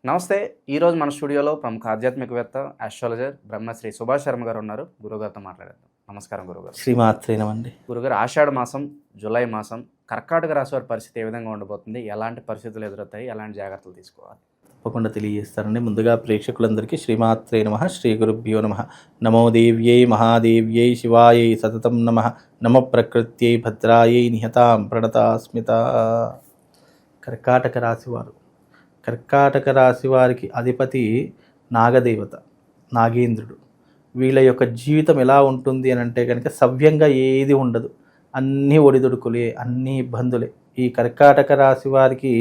నమస్తే. ఈరోజు మన స్టూడియోలో ప్రముఖ ఆధ్యాత్మికవేత్త, ఆస్ట్రాలజర్ బ్రహ్మశ్రీ సుభాష్ శర్మ గారు ఉన్నారు. గురుగారితో మాట్లాడేద్దాం. నమస్కారం గురుగారు. శ్రీమాత్రేనమండి. గురుగారు, ఆషాఢ మాసం, జూలై మాసం కర్కాటక రాశి వారి పరిస్థితి ఏ విధంగా ఉండబోతుంది? ఎలాంటి పరిస్థితులు ఎదురవుతాయి? ఎలాంటి జాగ్రత్తలు తీసుకోవాలి? తప్పకుండా తెలియజేస్తానండి. ముందుగా ప్రేక్షకులందరికీ శ్రీమాత్రే నమః, శ్రీ గురుభ్యో నమః. నమో దేవ్యై మహాదేవ్యై శివాయై సతతం నమః. నమ ప్రకృత్యై భద్రాయై నిహతాం ప్రణతాస్మిత. కర్కాటక రాశివారు. కర్కాటక రాశి వారికి అధిపతి నాగదేవత, నాగేంద్రుడు. వీళ్ళ యొక్క జీవితం ఎలా ఉంటుంది అని అంటే కనుక సవ్యంగా ఏది ఉండదు. అన్నీ ఒడిదుడుకులే, అన్నీ ఇబ్బందులే. ఈ కర్కాటక రాశి వారికి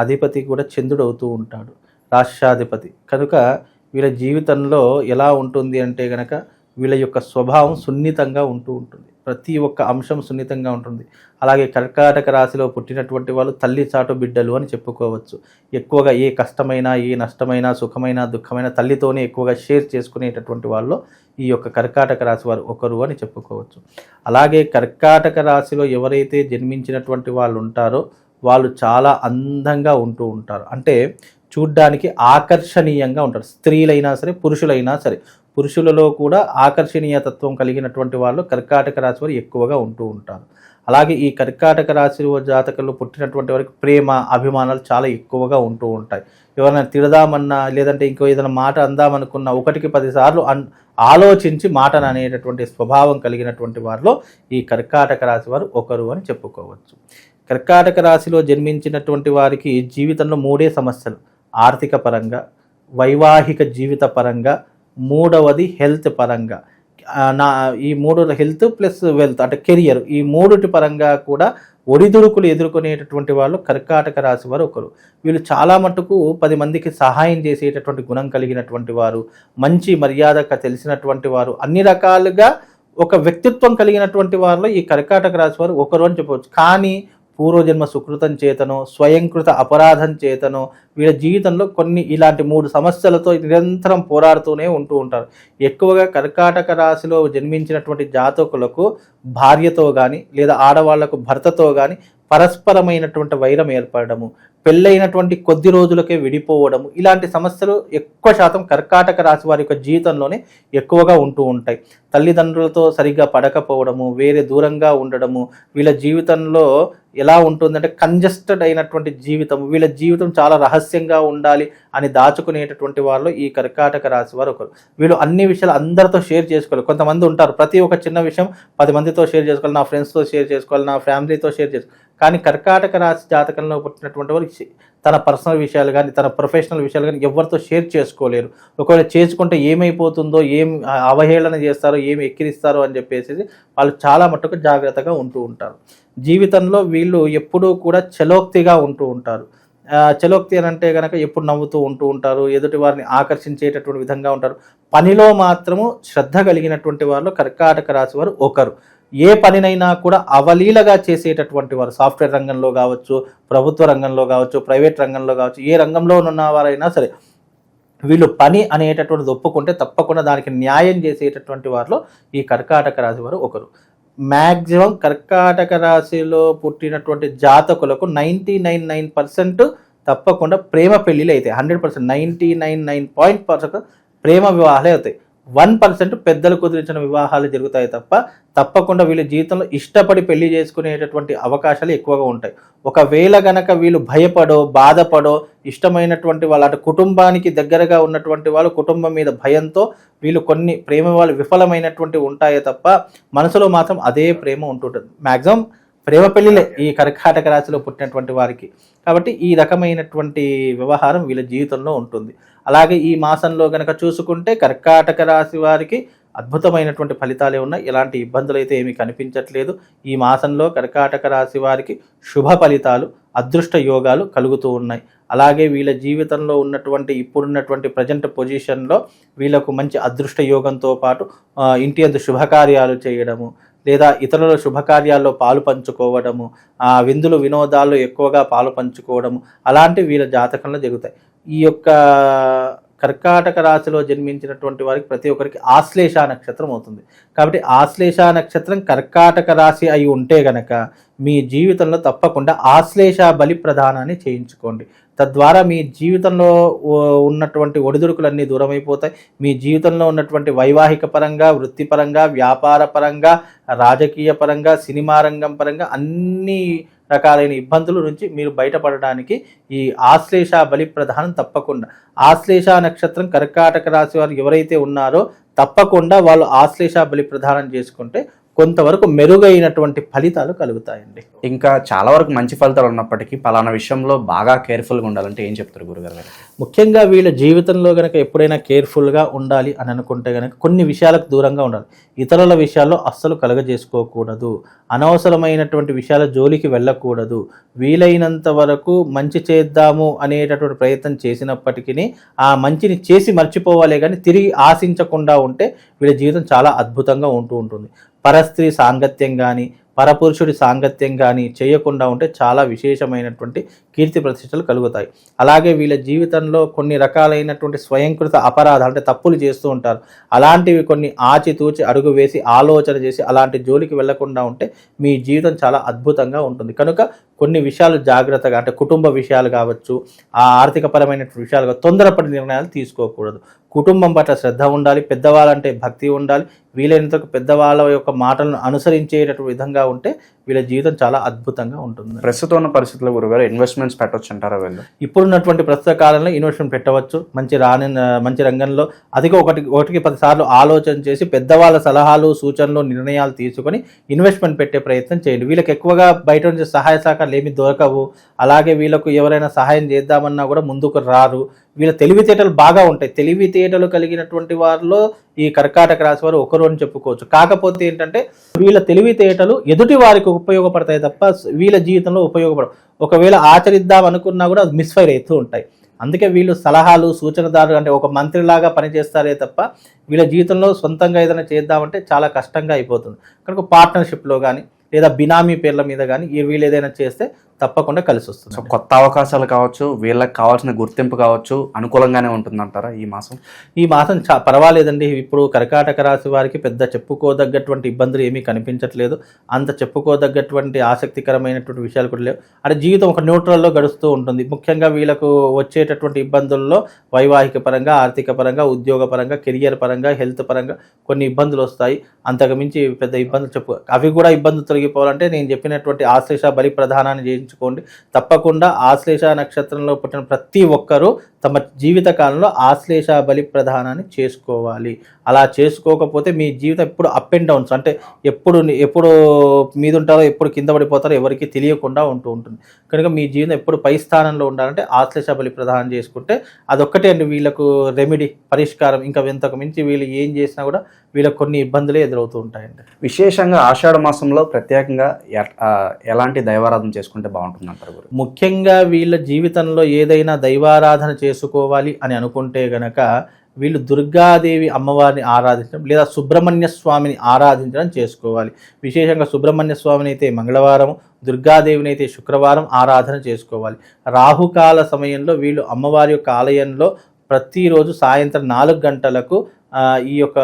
అధిపతి కూడా చంద్రుడు అవుతూ ఉంటాడు, రాష్ట్రాధిపతి. కనుక వీళ్ళ జీవితంలో ఎలా ఉంటుంది అంటే కనుక వీళ్ళ యొక్క స్వభావం సున్నితంగా ఉంటూ ఉంటుంది. ప్రతి ఒక్క అంశం సున్నితంగా ఉంటుంది. అలాగే కర్కాటక రాశిలో పుట్టినటువంటి వాళ్ళు తల్లి చాటు బిడ్డలు అని చెప్పుకోవచ్చు. ఎక్కువగా ఏ కష్టమైనా, ఏ నష్టమైనా, సుఖమైనా, దుఃఖమైనా తల్లితోనే ఎక్కువగా షేర్ చేసుకునేటటువంటి వాళ్ళు ఈ యొక్క కర్కాటక రాశి వారు ఒకరు అని చెప్పుకోవచ్చు. అలాగే కర్కాటక రాశిలో ఎవరైతే జన్మించినటువంటి వాళ్ళు ఉంటారో వాళ్ళు చాలా అందంగా ఉంటూ ఉంటారు. అంటే చూడ్డానికి ఆకర్షణీయంగా ఉంటారు. స్త్రీలైనా సరే, పురుషులైనా సరే. పురుషులలో కూడా ఆకర్షణీయతత్వం కలిగినటువంటి వాళ్ళు కర్కాటక రాశి వారు ఎక్కువగా ఉంటూ ఉంటారు. అలాగే ఈ కర్కాటక రాశి జాతకంలో పుట్టినటువంటి వారికి ప్రేమ, అభిమానాలు చాలా ఎక్కువగా ఉంటూ ఉంటాయి. ఎవరైనా తిడదామన్నా, లేదంటే ఇంకో ఏదైనా మాట అందామనుకున్నా 1కి 10 సార్లు ఆలోచించి మాటను అనేటటువంటి స్వభావం కలిగినటువంటి వారిలో ఈ కర్కాటక రాశి వారు ఒకరు అని చెప్పుకోవచ్చు. కర్కాటక రాశిలో జన్మించినటువంటి వారికి జీవితంలో 3 సమస్యలు: ఆర్థిక పరంగా, వైవాహిక జీవిత పరంగా, మూడవది హెల్త్ పరంగా. ఈ 3 హెల్త్ ప్లస్ వెల్త్ అంటే కెరియర్, ఈ 3 పరంగా కూడా ఒడిదుడుకులు ఎదుర్కొనేటటువంటి వాళ్ళు కర్కాటక రాశి వారు ఒకరు. వీళ్ళు చాలా మటుకు 10 మందికి సహాయం చేసేటటువంటి గుణం కలిగినటువంటి వారు, మంచి మర్యాదగా తెలిసినటువంటి వారు, అన్ని రకాలుగా ఒక వ్యక్తిత్వం కలిగినటువంటి వారిలో ఈ కర్కాటక రాశి వారు ఒకరు అని చెప్పవచ్చు. కానీ పూర్వజన్మ సుకృతం చేతనో, స్వయంకృత అపరాధం చేతనో వీళ్ళ జీవితంలో కొన్ని ఇలాంటి 3 సమస్యలతో నిరంతరం పోరాడుతూనే ఉంటూ ఉంటారు. ఎక్కువగా కర్కాటక రాశిలో జన్మించినటువంటి జాతకులకు భార్యతో కానీ, లేదా ఆడవాళ్లకు భర్తతో కానీ పరస్పరమైనటువంటి వైరం ఏర్పడము, పెళ్ళైనటువంటి కొద్ది రోజులకే విడిపోవడము, ఇలాంటి సమస్యలు ఎక్కువ శాతం కర్కాటక రాశి వారి యొక్క జీవితంలోనే ఎక్కువగా ఉంటూ ఉంటాయి. తల్లిదండ్రులతో సరిగ్గా పడకపోవడము, వేరే దూరంగా ఉండడము, వీళ్ళ జీవితంలో ఎలా ఉంటుందంటే కంజెస్టెడ్ అయినటువంటి జీవితం. వీళ్ళ జీవితం చాలా రహస్యంగా ఉండాలి అని దాచుకునేటటువంటి వాళ్ళు ఈ కర్కాటక రాశి వారు ఒకరు. వీళ్ళు అన్ని విషయాలు అందరితో షేర్ చేసుకోవాలి. కొంతమంది ఉంటారు ప్రతి ఒక్క చిన్న విషయం 10 మందితో షేర్ చేసుకోవాలి, నా ఫ్రెండ్స్తో షేర్ చేసుకోవాలి, నా ఫ్యామిలీతో షేర్ చేసుకోవాలి. కానీ కర్కాటక రాశి జాతకంలో పుట్టినటువంటి వారు తన పర్సనల్ విషయాలు కానీ, తన ప్రొఫెషనల్ విషయాలు కానీ ఎవరితో షేర్ చేసుకోలేరు. ఒకవేళ చేసుకుంటే ఏమైపోతుందో, ఏం అవహేళన చేస్తారో, ఏమి ఎక్కిరిస్తారో అని చెప్పేసి వాళ్ళు చాలా మట్టుకు జాగ్రత్తగా ఉంటూ ఉంటారు. జీవితంలో వీళ్ళు ఎప్పుడూ కూడా చలోక్తిగా ఉంటూ ఉంటారు. చలోక్తి అని అంటే కనుక ఎప్పుడు నవ్వుతూ ఉంటూ ఉంటారు, ఎదుటి వారిని ఆకర్షించేటటువంటి విధంగా ఉంటారు. పనిలో మాత్రము శ్రద్ధ కలిగినటువంటి వాళ్ళు కర్కాటక రాశి వారు ఒకరు. ఏ పనినైనా కూడా అవలీలగా చేసేటటువంటి వారు. సాఫ్ట్వేర్ రంగంలో కావచ్చు, ప్రభుత్వ రంగంలో కావచ్చు, ప్రైవేట్ రంగంలో కావచ్చు, ఏ రంగంలో ఉన్న వారైనా సరే వీళ్ళు పని అనేటటువంటిది ఒప్పుకుంటే తప్పకుండా దానికి న్యాయం చేసేటటువంటి వారిలో ఈ కర్కాటక రాశి వారు ఒకరు. మ్యాక్సిమం కర్కాటక రాశిలో పుట్టినటువంటి జాతకులకు 99% తప్పకుండా ప్రేమ పెళ్ళిళ్ళు అవుతాయి. 100%, 99.9% ప్రేమ వివాహాలే అవుతాయి. 1% పెద్దలు కుదిరించిన వివాహాలు జరుగుతాయి తప్పకుండా వీళ్ళ జీవితంలో ఇష్టపడి పెళ్లి చేసుకునేటటువంటి అవకాశాలు ఎక్కువగా ఉంటాయి. ఒకవేళ గనక వీళ్ళు భయపడో, బాధపడో, ఇష్టమైనటువంటి వాళ్ళ అంటే కుటుంబానికి దగ్గరగా ఉన్నటువంటి వాళ్ళు కుటుంబం మీద భయంతో వీళ్ళు కొన్ని ప్రేమ వాళ్ళు విఫలమైనటువంటి ఉంటాయే తప్ప మనసులో మాత్రం అదే ప్రేమ ఉంటుంటుంది. మ్యాక్సిమం ప్రేమ పెళ్ళిలే ఈ కర్కాటక రాశిలో పుట్టినటువంటి వారికి. కాబట్టి ఈ రకమైనటువంటి వ్యవహారం వీళ్ళ జీవితంలో ఉంటుంది. అలాగే ఈ మాసంలో కనుక చూసుకుంటే కర్కాటక రాశి వారికి అద్భుతమైనటువంటి ఫలితాలే ఉన్నాయి. ఎలాంటి ఇబ్బందులు అయితే ఏమీ కనిపించట్లేదు. ఈ మాసంలో కర్కాటక రాశి వారికి శుభ ఫలితాలు, అదృష్ట యోగాలు కలుగుతూ ఉన్నాయి. అలాగే వీళ్ళ జీవితంలో ఉన్నటువంటి ఇప్పుడున్నటువంటి ప్రజెంట్ పొజిషన్లో వీళ్ళకు మంచి అదృష్ట యోగంతో పాటు ఇంటి యందు శుభకార్యాలు చేయడము, లేదా ఇతరుల శుభకార్యాల్లో పాలు పంచుకోవడము, విందులు వినోదాల్లో ఎక్కువగా పాలు పంచుకోవడము, అలాంటివి వీళ్ళ జాతకంలో జరుగుతాయి. ఈ యొక్క కర్కాటక రాశిలో జన్మించినటువంటి వారికి ప్రతి ఒక్కరికి ఆశ్లేష నక్షత్రం అవుతుంది. కాబట్టి ఆశ్లేష నక్షత్రం కర్కాటక రాశి అయి ఉంటే గనక మీ జీవితంలో తప్పకుండా ఆశ్లేష బలి ప్రదానాన్ని చేయించుకోండి. తద్వారా మీ జీవితంలో ఉన్నటువంటి ఒడిదుడుకులన్నీ దూరమైపోతాయి. మీ జీవితంలో ఉన్నటువంటి వైవాహిక పరంగా, వృత్తిపరంగా, వ్యాపార పరంగా, రాజకీయ పరంగా, సినిమా రంగం పరంగా అన్ని రకాలైన ఇబ్బందుల నుంచి మీరు బయటపడడానికి ఈ ఆశ్లేష బలి ప్రధానం తప్పకుండా. ఆశ్లేష నక్షత్రం కర్కాటక రాశి వారు ఎవరైతే ఉన్నారో తప్పకుండా వాళ్ళు ఆశ్లేష బలి ప్రదానం చేసుకుంటే కొంతవరకు మెరుగైనటువంటి ఫలితాలు కలుగుతాయండి. ఇంకా చాలా వరకు మంచి ఫలితాలు ఉన్నప్పటికీ పలానా విషయంలో బాగా కేర్ఫుల్గా ఉండాలంటే ఏం చెప్తారు గురుగారు? ముఖ్యంగా వీళ్ళ జీవితంలో కనుక ఎప్పుడైనా కేర్ఫుల్గా ఉండాలి అని అనుకుంటే కనుక కొన్ని విషయాలకు దూరంగా ఉండాలి. ఇతరుల విషయాల్లో అస్సలు కలగజేసుకోకూడదు. అనవసరమైనటువంటి విషయాల జోలికి వెళ్ళకూడదు. వీలైనంత వరకు మంచి చేద్దాము అనేటటువంటి ప్రయత్నం చేసినప్పటికీ ఆ మంచిని చేసి మర్చిపోవాలే కానీ తిరిగి ఆశించకుండా ఉంటే వీళ్ళ జీవితం చాలా అద్భుతంగా ఉంటుంది. పరస్త్రీ సాంగత్యం కానీ, పరపురుషుడి సాంగత్యం కానీ చేయకుండా ఉంటే చాలా విశేషమైనటువంటి కీర్తి ప్రతిష్టలు కలుగుతాయి. అలాగే వీళ్ళ జీవితంలో కొన్ని రకాలైనటువంటి స్వయంకృత అపరాధాలు అంటే తప్పులు చేస్తూ ఉంటారు. అలాంటివి కొన్ని ఆచితూచి అడుగు వేసి ఆలోచన చేసి అలాంటి జోలికి వెళ్లకుండా ఉంటే మీ జీవితం చాలా అద్భుతంగా ఉంటుంది. కనుక కొన్ని విషయాలు జాగ్రత్తగా అంటే కుటుంబ విషయాలు కావచ్చు, ఆ ఆర్థికపరమైన విషయాలుగా తొందరపడి నిర్ణయాలు తీసుకోకూడదు. కుటుంబం పట్ల శ్రద్ధ ఉండాలి. పెద్దవాళ్ళంటే భక్తి ఉండాలి. వీలైనంత పెద్దవాళ్ళ యొక్క మాటలను అనుసరించేటటువంటి విధంగా ఉంటే వీళ్ళ జీవితం చాలా అద్భుతంగా ఉంటుంది. ప్రస్తుతం ఉన్న పరిస్థితుల్లో గురుగారు ఇన్వెస్ట్మెంట్స్ పెట్టవచ్చు అంటారా? వీళ్ళు ఇప్పుడున్నటువంటి ప్రస్తుత కాలంలో ఇన్వెస్ట్మెంట్ పెట్టవచ్చు. మంచి రంగంలో అదిగా ఒకటికి 10 సార్లు ఆలోచన చేసి పెద్దవాళ్ళ సలహాలు, సూచనలు, నిర్ణయాలు తీసుకొని ఇన్వెస్ట్మెంట్ పెట్టే ప్రయత్నం చేయండి. వీళ్ళకి ఎక్కువగా బయట నుంచి సహాయ సహకారాలు ఏమి దొరకవు. అలాగే వీళ్ళకు ఎవరైనా సహాయం చేద్దామన్నా కూడా ముందుకు రారు. వీళ్ళ తెలివితేటలు బాగా ఉంటాయి. తెలివితేటలు కలిగినటువంటి వారిలో ఈ కర్కాటక రాశి వారు ఒకరు అని చెప్పుకోవచ్చు. కాకపోతే ఏంటంటే వీళ్ళ తెలివితేటలు ఎదుటి వారికి ఉపయోగపడతాయి తప్ప వీళ్ళ జీవితంలో ఉపయోగపడవు. ఒకవేళ ఆచరిద్దాం అనుకున్నా కూడా అది మిస్ఫైర్ అవుతూ ఉంటాయి. అందుకే వీళ్ళు సలహాలు, సూచనదారులు అంటే ఒక మంత్రిలాగా పనిచేస్తారే తప్ప వీళ్ళ జీవితంలో సొంతంగా ఏదైనా చేద్దామంటే చాలా కష్టంగా అయిపోతుంది. కనుక పార్ట్నర్షిప్లో కానీ లేదా బినామీ పేర్ల మీద కానీ వీళ్ళు ఏదైనా చేస్తే తప్పకుండా కలిసి వస్తుంది. సో కొత్త అవకాశాలు కావచ్చు, వీళ్ళకి కావాల్సిన గుర్తింపు కావచ్చు అనుకూలంగానే ఉంటుందంటారా ఈ మాసం? ఈ మాసం పర్వాలేదండి. ఇప్పుడు కర్కాటక రాశి వారికి పెద్ద చెప్పుకోదగ్గటువంటి ఇబ్బందులు ఏమీ కనిపించట్లేదు. అంత చెప్పుకోదగ్గటువంటి ఆసక్తికరమైనటువంటి విషయాలు కూడా లేవు. అంటే జీవితం ఒక న్యూట్రల్లో గడుస్తూ ఉంటుంది. ముఖ్యంగా వీళ్ళకు వచ్చేటటువంటి ఇబ్బందుల్లో వైవాహిక పరంగా, ఆర్థిక పరంగా, ఉద్యోగ పరంగా, కెరియర్ పరంగా, హెల్త్ పరంగా కొన్ని ఇబ్బందులు వస్తాయి. అంతకుమించి పెద్ద ఇబ్బందులు అవి కూడా ఇబ్బందులు తొలగిపోవాలంటే నేను చెప్పినటువంటి ఆశ్లేష బలి ప్రధానాన్ని చేయించుకోండి. తప్పకుండా ఆశ్లేష నక్షత్రంలో పుట్టిన ప్రతి ఒక్కరూ తమ జీవిత కాలంలో ఆశ్లేష బలి ప్రధానాన్ని చేసుకోవాలి. అలా చేసుకోకపోతే మీ జీవితం ఎప్పుడు అప్ అండ్ డౌన్స్ అంటే ఎప్పుడు మీద ఉంటారో ఎప్పుడు కింద పడిపోతారో ఎవరికి తెలియకుండా ఉంటుంది. కనుక మీ జీవితం ఎప్పుడు పై స్థానంలో ఉండాలంటే ఆశ్లేష బలి ప్రధానం చేసుకుంటే అదొక్కటే అండి వీళ్ళకు రెమెడీ, పరిష్కారం. ఇంకా ఇంతకు మించి వీళ్ళు ఏం చేసినా కూడా వీళ్ళకి కొన్ని ఇబ్బందులే ఎదురవుతూ ఉంటాయండి. విశేషంగా ఆషాఢ మాసంలో ప్రత్యేకంగా ఎలాంటి దైవారాధన చేసుకుంటే బాగుంటుంది అంటారు గురు? ముఖ్యంగా వీళ్ళ జీవితంలో ఏదైనా దైవారాధన చేసుకోవాలి అని అనుకుంటే గనక వీళ్ళు దుర్గాదేవి అమ్మవారిని ఆరాధించడం లేదా సుబ్రహ్మణ్య స్వామిని ఆరాధించడం చేసుకోవాలి. విశేషంగా సుబ్రహ్మణ్య స్వామిని అయితే మంగళవారం, దుర్గాదేవిని అయితే శుక్రవారం ఆరాధన చేసుకోవాలి. రాహుకాల సమయంలో వీళ్ళు అమ్మవారి యొక్క ఆలయంలో ప్రతిరోజు సాయంత్రం 4 గంటలకు ఈ యొక్క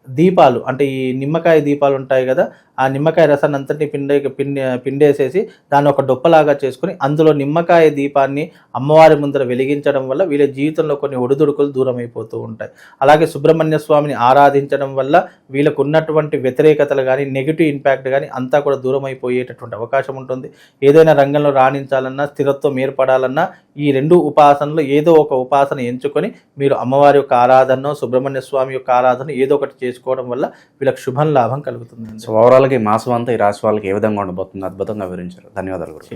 దీపాలు అంటే ఈ నిమ్మకాయ దీపాలు ఉంటాయి కదా, ఆ నిమ్మకాయ రసాన్ని అంతటిని పిండేసేసి దాన్ని ఒక డొప్పలాగా చేసుకుని అందులో నిమ్మకాయ దీపాన్ని అమ్మవారి ముందర వెలిగించడం వల్ల వీళ్ళ జీవితంలో కొన్ని ఒడిదుడుకులు దూరం అయిపోతూ ఉంటాయి. అలాగే సుబ్రహ్మణ్య స్వామిని ఆరాధించడం వల్ల వీళ్ళకు ఉన్నటువంటి వ్యతిరేకతలు కానీ, నెగిటివ్ ఇంపాక్ట్ కానీ అంతా కూడా దూరం అయిపోయేటటువంటి అవకాశం ఉంటుంది. ఏదైనా రంగంలో రాణించాలన్నా, స్థిరత్వం ఏర్పడాలన్నా ఈ 2 ఉపాసనలు ఏదో ఒక ఉపాసన ఎంచుకొని మీరు అమ్మవారి యొక్క ఆరాధన, సుబ్రహ్మణ్య స్వామి యొక్క ఆరాధన ఏదో ఒకటి చేసుకోవడం వల్ల వీళ్ళకి శుభం లాభం కలుగుతుంది. సో ఓవరాల్గా ఈ మాసం అంతా ఈ రాశి వాళ్ళకి ఏ విధంగా ఉండబోతుంది అద్భుతంగా వివరించారు. ధన్యవాదాలు గురు.